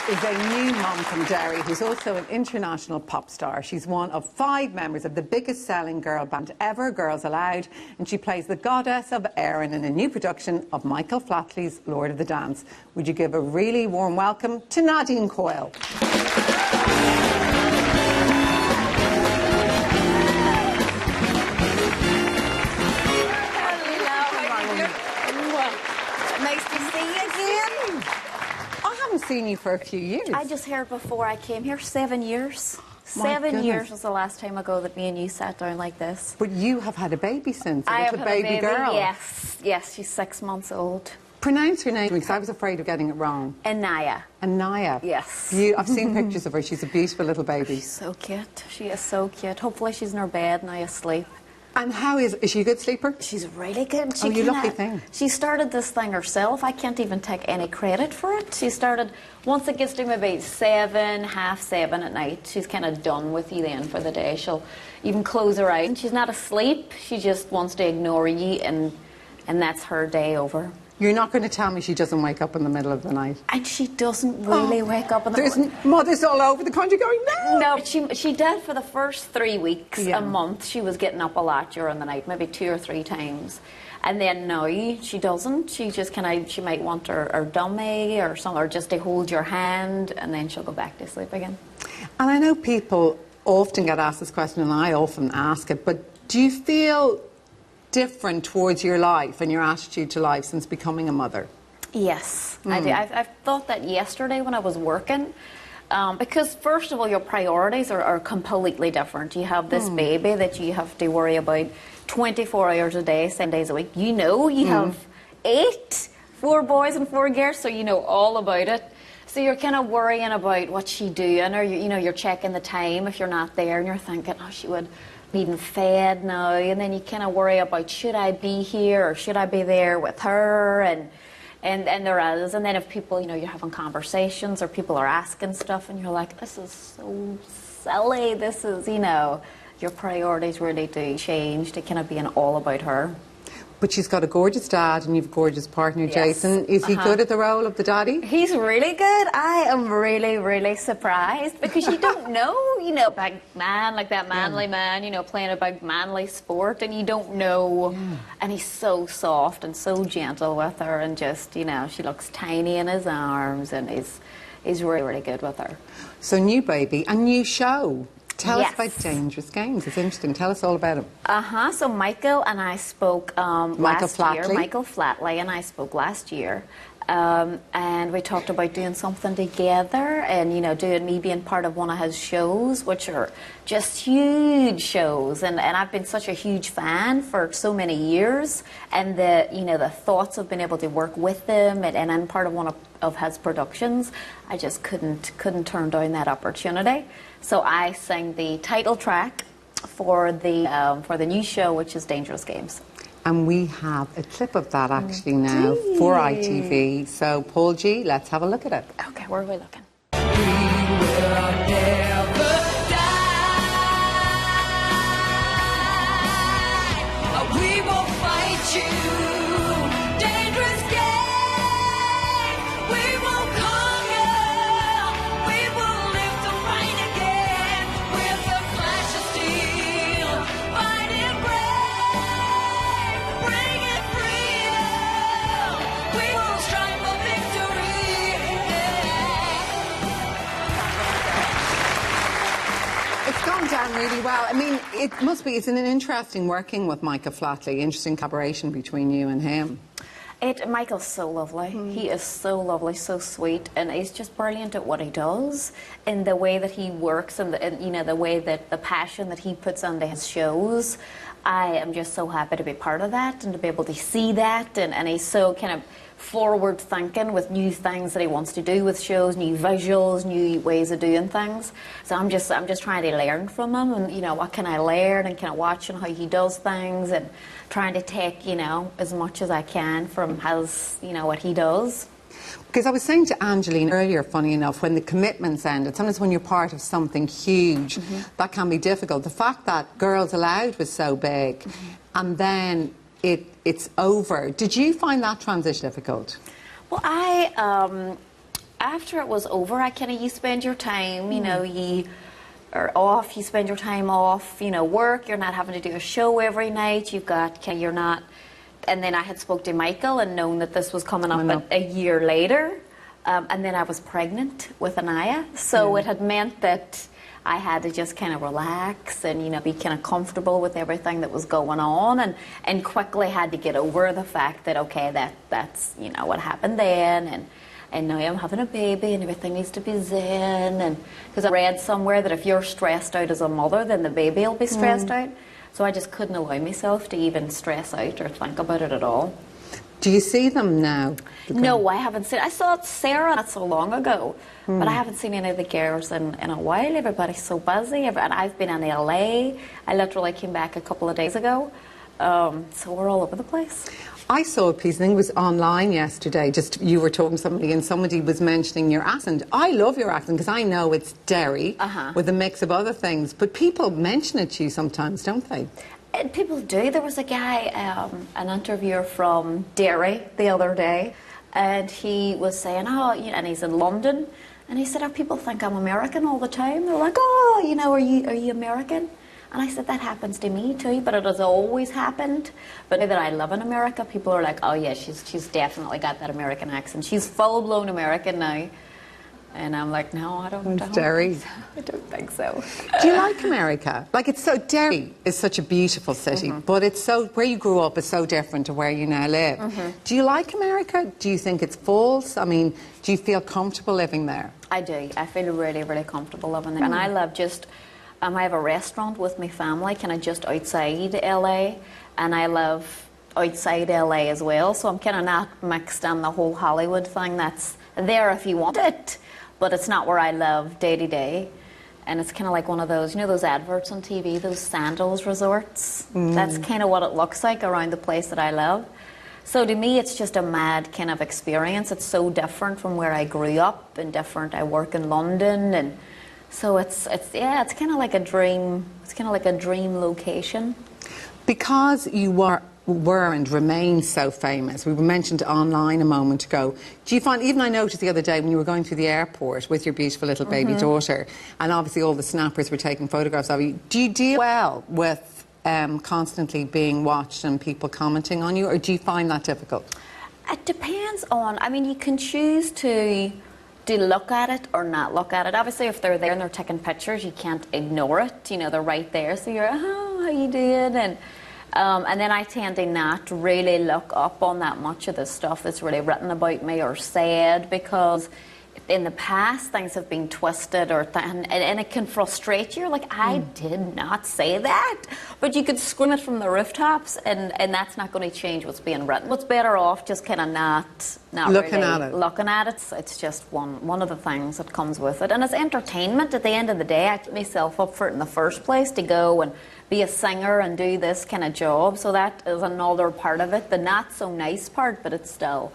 is a new mum from Derry who's also an international pop star. She's one of 5 members of the biggest selling girl band ever, Girls Aloud, and she plays the goddess of Erin in a new production of Michael Flatley's Lord of the Dance. Would you give a really warm welcome to Nadine Coyle? Nice to see you again. I haven't seen you for a few years. I just heard before I came here, 7 years. Seven years was the last time ago that me and you sat down like this. But you have had a baby since, I have a had baby a baby girl. Yes, she's 6 months old. Pronounce her name, because I was afraid of getting it wrong. Anaya. Anaya. Yes. I've seen pictures of her. She's a beautiful little baby. She's so cute. She is so cute. Hopefully she's in her bed now asleep. And how is she a good sleeper? She's really good. Oh, you lucky thing. She started this thing herself. I can't even take any credit for it. She started, once it gets to maybe 7, half 7 at night, she's kind of done with you then for the day. She'll even close her eyes. She's not asleep. She just wants to ignore you, and that's her day over. You're not going to tell me she doesn't wake up in the middle of the night? And she doesn't really wake up in the morning. There's mothers all over the country going, no! No, she did for the first 3 weeks, a month. She was getting up a lot during the night, maybe 2 or 3 times. And then now she doesn't. She just she might want her dummy or something, or just to hold your hand, and then she'll go back to sleep again. And I know people often get asked this question, and I often ask it, but do you feel different towards your life and your attitude to life since becoming a mother? Yes, I do. I've thought that yesterday when I was working, because first of all, your priorities are completely different. You have this baby that you have to worry about 24 hours a day, 7 days a week. You know, you have 4 boys and 4 girls, so you know all about it. So you're kind of worrying about what's she doing, or you're checking the time if you're not there, and you're thinking, oh, she would being fed now, and then you kind of worry about, should I be here or should I be there with her, and there is, and then if people, you're having conversations or people are asking stuff and you're like, this is so silly, this is, your priorities really do change to kind of being all about her. But she's got a gorgeous dad and you've a gorgeous partner, Jason. Is he good at the role of the daddy? He's really good. I am really, really surprised because you don't know, big man, like that manly man, playing a big manly sport, and you don't know. And he's so soft and so gentle with her, and just, she looks tiny in his arms, and he's really, really good with her. So new baby, a new show. Tell us about Dangerous Games. It's interesting. Tell us all about him. So Michael and I spoke last year. Michael Flatley and I spoke last year. And we talked about doing something together and, doing me being part of one of his shows, which are just huge shows. And I've been such a huge fan for so many years. And the thoughts of being able to work with him and I'm part of one of his productions, I just couldn't turn down that opportunity. So I sang the title track for the new show, which is Dangerous Games. And we have a clip of that actually now for ITV. So, Paul G, let's have a look at it. Okay, where are we looking? We will never die. We will fight you. Dangerous game. We will conquer. We will live to fight again. With the flash of steel, fighting brave, bringing freedom. We will strive for victory. It's gone down really well. I mean, it's an interesting working with Michael Flatley, interesting collaboration between you and him. Michael's so lovely. He is so lovely, so sweet, and he's just brilliant at what he does, and the way that he works, and the way that the passion that he puts into his shows. I am just so happy to be part of that and to be able to see that, and he's so kind of forward thinking with new things that he wants to do with shows, new visuals, new ways of doing things. So I'm just trying to learn from him, and what can I learn, and kind of watching how he does things and trying to take as much as I can from his what he does. Because I was saying to Angeline earlier, funny enough, when the commitments ended, sometimes when you're part of something huge, that can be difficult. The fact that Girls Aloud was so big, and then it's over. Did you find that transition difficult? Well, after it was over, you spend your time, you know, you are off, you spend your time off, you know, work, you're not having to do a show every night, you're not, and then I had spoke to Michael and known that this was coming up a year later, and then I was pregnant with Anaya, so it had meant that I had to just kind of relax and, you know, be kind of comfortable with everything that was going on, and quickly had to get over the fact that, okay, that's, you know, what happened then, and now I'm having a baby and everything needs to be zen, and because I read somewhere that if you're stressed out as a mother, then the baby will be stressed out. So I just couldn't allow myself to even stress out or think about it at all. Do you see them now? No, I haven't seen. I saw Sarah not so long ago, but I haven't seen any of the girls in a while. Everybody's so busy, and I've been in LA. I literally came back a couple of days ago, so we're all over the place. I saw a piece, I think it was online yesterday, just you were talking to somebody and somebody was mentioning your accent. I love your accent because I know it's Derry with a mix of other things, but people mention it to you sometimes, don't they? People do. There was a guy, an interviewer from Derry the other day, and he was saying, oh, you know, and he's in London, and he said, oh, people think I'm American all the time. They're like, oh, you know, are you American? And I said, that happens to me too, but it has always happened. But now that I live in America, people are like, oh yeah, she's definitely got that American accent. She's full-blown American now. And I'm like, no, I don't Derry. I don't think so. Do you like America? Like, it's so, Derry is such a beautiful city, but it's so, where you grew up is so different to where you now live. Do you like America? Do you think it's false? I mean, do you feel comfortable living there? I do. I feel really, really comfortable living there. And I love just, I have a restaurant with my family, kind of just outside LA, and I love outside LA as well, so I'm kind of not mixed in the whole Hollywood thing. That's there if you want it, but it's not where I live day to day. And it's kind of like one of those, you know, those adverts on TV, those sandals resorts. That's kind of what it looks like around the place that I live. So to me, it's just a mad kind of experience. It's so different from where I grew up and different. I work in London, and so it's kind of like a dream. It's kind of like a dream location. Because you were and remain so famous, we mentioned online a moment ago, do you find, even I noticed the other day when you were going through the airport with your beautiful little baby daughter, and obviously all the snappers were taking photographs of you, do you deal well with constantly being watched and people commenting on you, or do you find that difficult? It depends on, I mean, you can choose to look at it or not look at it. Obviously, if they're there and they're taking pictures, you can't ignore it. You know, they're right there, so you're, oh, how you doing? And then I tend to not really look up on that much of the stuff that's really written about me or said, because in the past things have been twisted and it can frustrate you. Like, I did not say that, but you could scream it from the rooftops, and that's not going to change what's being written. What's better off just kind of not looking really at it. Looking at it. It's just one of the things that comes with it, and it's entertainment. At the end of the day, I put myself up for it in the first place to go and be a singer and do this kind of job, so that is another part of it, the not so nice part, but it's still,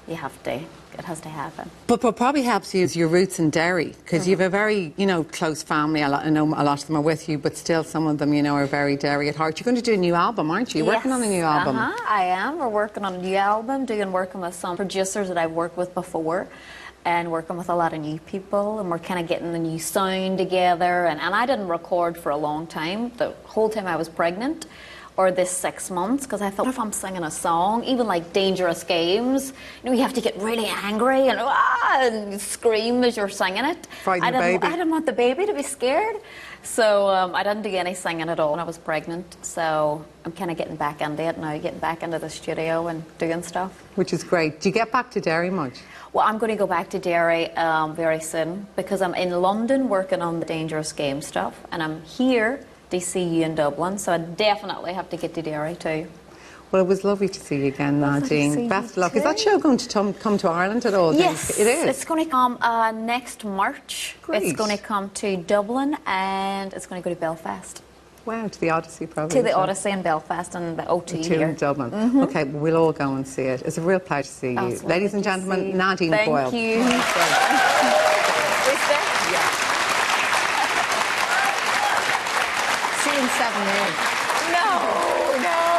it has to happen. But what probably helps you is your roots in Derry, because you have a very, you know, close family. I know a lot of them are with you, but still some of them, you know, are very Derry at heart. You're going to do a new album, aren't you? You're working on a new album. I am. We're working on a new album, working with some producers that I've worked with before, and working with a lot of new people, and we're kind of getting the new sound together. And I didn't record for a long time, the whole time I was pregnant, or this 6 months, because I thought, what if I'm singing a song, even like Dangerous Games, you know, you have to get really angry and scream as you're singing it. I didn't want the baby to be scared. So I didn't do any singing at all when I was pregnant. So I'm kind of getting back into it now, getting back into the studio and doing stuff. Which is great. Do you get back to Derry much? Well, I'm going to go back to Derry very soon, because I'm in London working on the Dangerous Game stuff, and I'm here to see you in Dublin, so I definitely have to get to Derry too. Well, it was lovely to see you again, Nadine. Best of luck. Is that show going to come to Ireland at all? Yes, it is. It's going to come next March. Great. It's going to come to Dublin, and it's going to go to Belfast. Wow, to the Odyssey probably. To the Odyssey in Belfast and the OT here. In Dublin. Okay, well, we'll all go and see it. It's a real pleasure to see you. Ladies and gentlemen, Nadine Coyle. Thank you. See you in 7 years. No.